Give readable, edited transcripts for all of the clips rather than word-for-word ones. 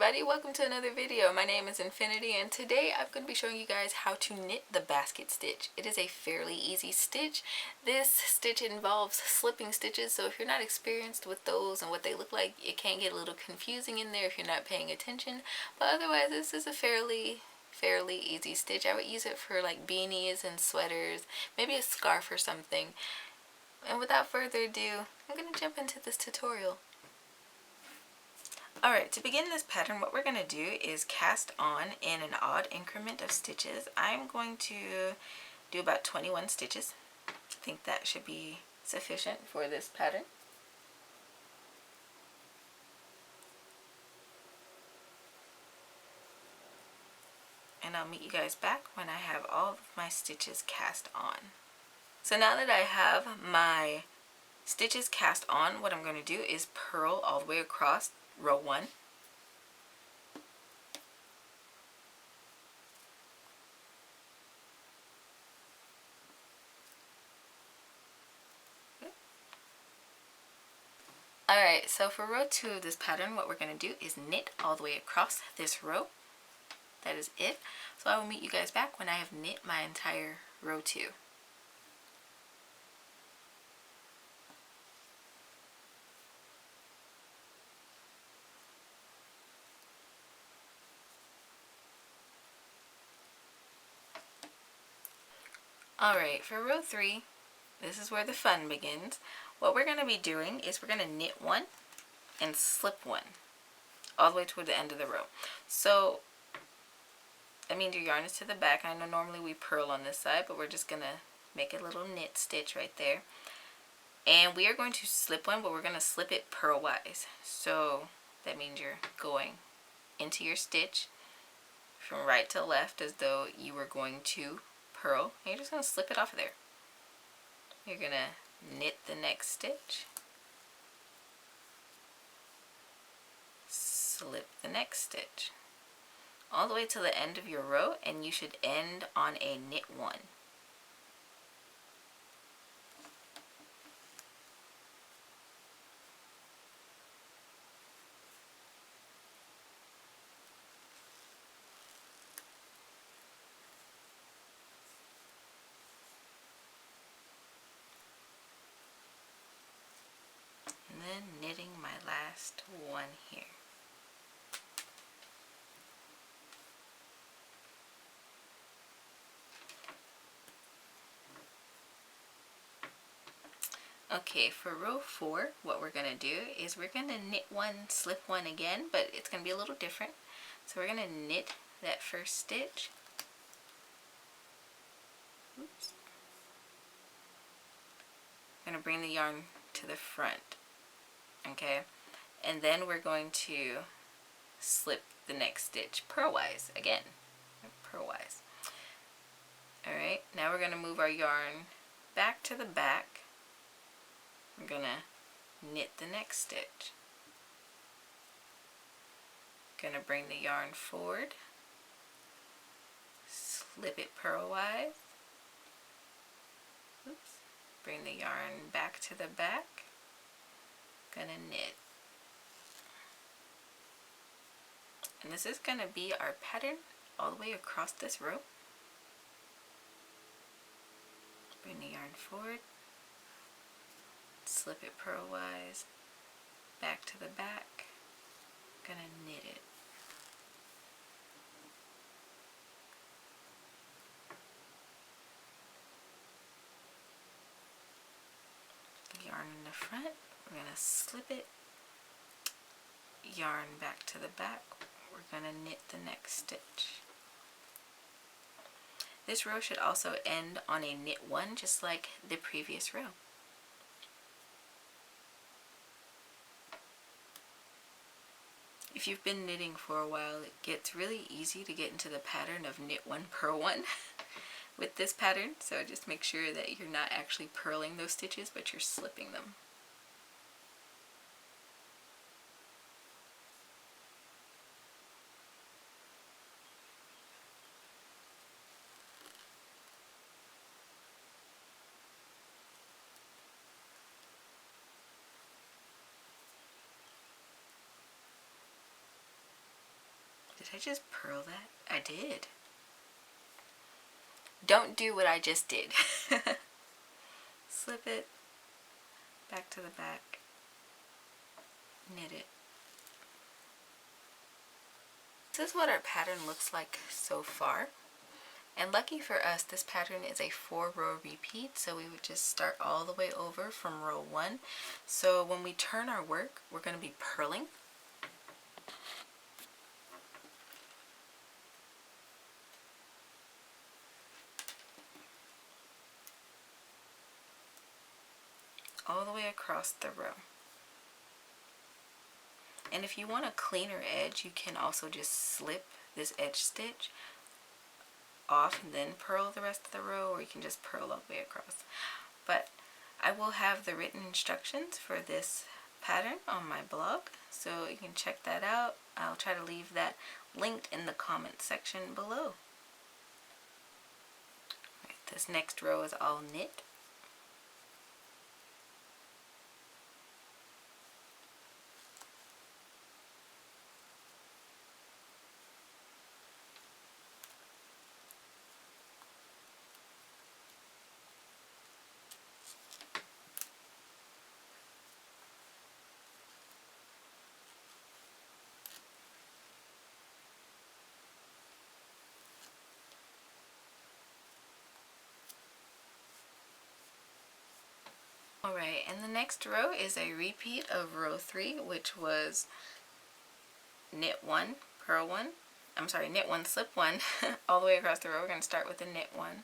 everybody, welcome to another video. My name is Infiniti and today I'm going to be showing you guys how to knit the basket stitch. It is a fairly easy stitch. This stitch involves slipping stitches, so if you're not experienced with those and what they look like, it can get a little confusing in there if you're not paying attention. But otherwise, this is a fairly easy stitch. I would use it for like beanies and sweaters, maybe a scarf or something. And without further ado, I'm going to jump into this tutorial. Alright, to begin this pattern, what we're going to do is cast on in an odd increment of stitches. I'm going to do about 21 stitches. I think that should be sufficient for this pattern. And I'll meet you guys back when I have all of my stitches cast on. So now that I have my stitches cast on, what I'm going to do is purl all the way across row 1. Alright, so for row 2 of this pattern, what we're going to do is knit all the way across this row. That is it. So I will meet you guys back when I have knit my entire row 2. Alright, for row 3, this is where the fun begins. What we're going to be doing is we're going to knit 1 and slip 1 all the way toward the end of the row. So that means your yarn is to the back. I know normally we purl on this side, but we're just going to make a little knit stitch right there. And we are going to slip 1, but we're going to slip it purlwise. So that means you're going into your stitch from right to left as though you were going to purl, and you're just going to slip it off of there. You're going to knit the next stitch, slip the next stitch, all the way to the end of your row, and you should end on a knit 1. And then knitting my last one here. Okay, for row 4, what we're going to do is we're going to knit 1, slip 1 again, but it's going to be a little different. So we're going to knit that first stitch. Oops. I'm going to bring the yarn to the front. Okay, and then we're going to slip the next stitch purlwise again, purlwise. Alright, now we're going to move our yarn back to the back. We're going to knit the next stitch. Going to bring the yarn forward, slip it purlwise. Oops. Bring the yarn back to the back. Gonna knit. And this is gonna be our pattern all the way across this row. Bring the yarn forward, slip it purlwise, back to the back, gonna knit it. Yarn in the front, we're going to slip it, yarn back to the back, we're going to knit the next stitch. This row should also end on a knit 1, just like the previous row. If you've been knitting for a while, it gets really easy to get into the pattern of knit 1 purl 1 with this pattern, so just make sure that you're not actually purling those stitches, but you're slipping them. I just purl that? I did. Don't do what I just did. Slip it back to the back, knit it. This is what our pattern looks like so far. And lucky for us, this pattern is a 4-row repeat, so we would just start all the way over from row 1. So when we turn our work, we're going to be purling. All the way across the row. And if you want a cleaner edge, you can also just slip this edge stitch off and then purl the rest of the row, or you can just purl all the way across. But I will have the written instructions for this pattern on my blog, so you can check that out. I'll try to leave that linked in the comment section below. Right, this next row is all knit. Alright, and the next row is a repeat of row 3, which was knit 1, purl 1, knit 1, slip 1, all the way across the row. We're going to start with the knit 1,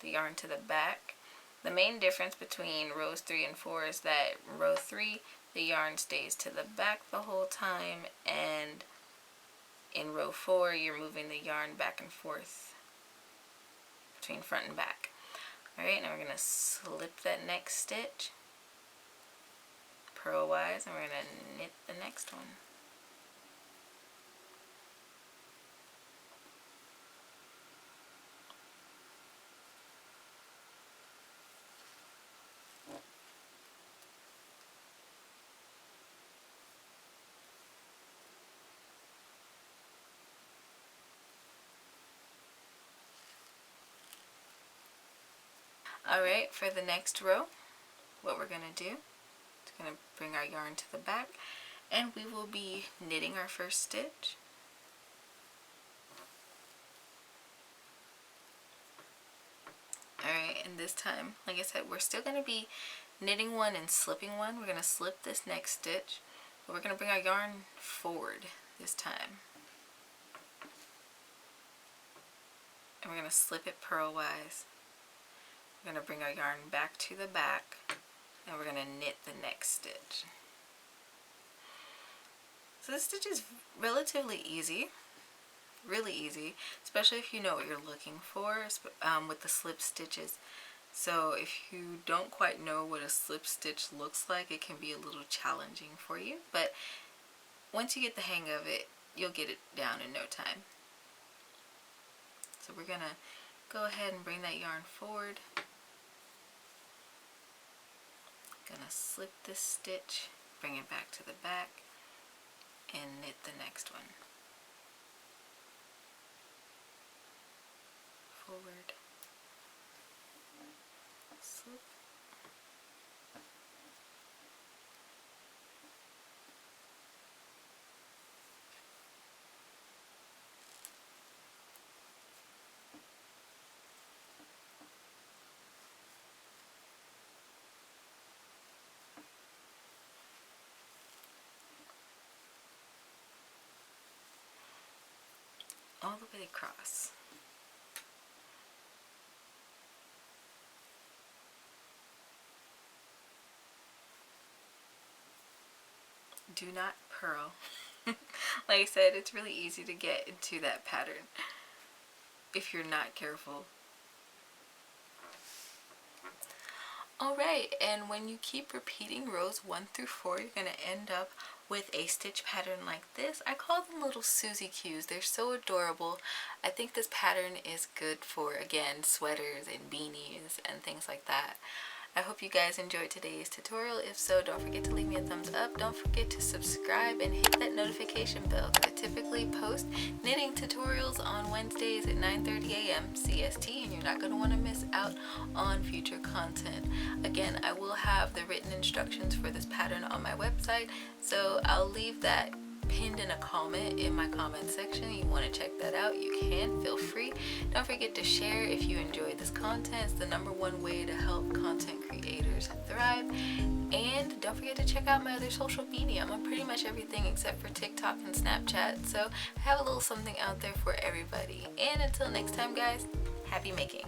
the yarn to the back. The main difference between rows 3 and 4 is that row 3, the yarn stays to the back the whole time, and in row 4, you're moving the yarn back and forth between front and back. Alright, now we're going to slip that next stitch purlwise, and we're going to knit the next one. Alright, for the next row, what we're going to do is going to bring our yarn to the back, and we will be knitting our first stitch. Alright, and this time, like I said, we're still going to be knitting 1 and slipping 1. We're going to slip this next stitch, but we're going to bring our yarn forward this time. And we're going to slip it purlwise. We're going to bring our yarn back to the back, and we're going to knit the next stitch. So this stitch is relatively easy, really easy, especially if you know what you're looking for with the slip stitches. So if you don't quite know what a slip stitch looks like, it can be a little challenging for you, but once you get the hang of it, you'll get it down in no time. So we're going to go ahead and bring that yarn forward. Gonna slip this stitch, bring it back to the back, and knit the next one. Forward, slip, all the way across. Do not purl. Like I said, it's really easy to get into that pattern if you're not careful. Alright, and when you keep repeating rows 1 through 4, you're going to end up with a stitch pattern like this. I call them little Susie Q's. They're so adorable. I think this pattern is good for, again, sweaters and beanies and things like that. I hope you guys enjoyed today's tutorial. If so, don't forget to leave me a thumbs up. Don't forget to subscribe and hit that notification bell, because I typically post knitting tutorials on Wednesdays at 9:30 a.m. CST, and you're not going to want to miss out on future content. Again, I will have the written instructions for this pattern on my website, so I'll leave that pinned in a comment in my comment section. You want to check that out, you can, feel free. Don't forget to share if you enjoyed this content. It's the #1 way to help content creators thrive. And don't forget to check out my other social media. I'm on pretty much everything except for TikTok and Snapchat, so I have a little something out there for everybody. And until next time, guys, happy making.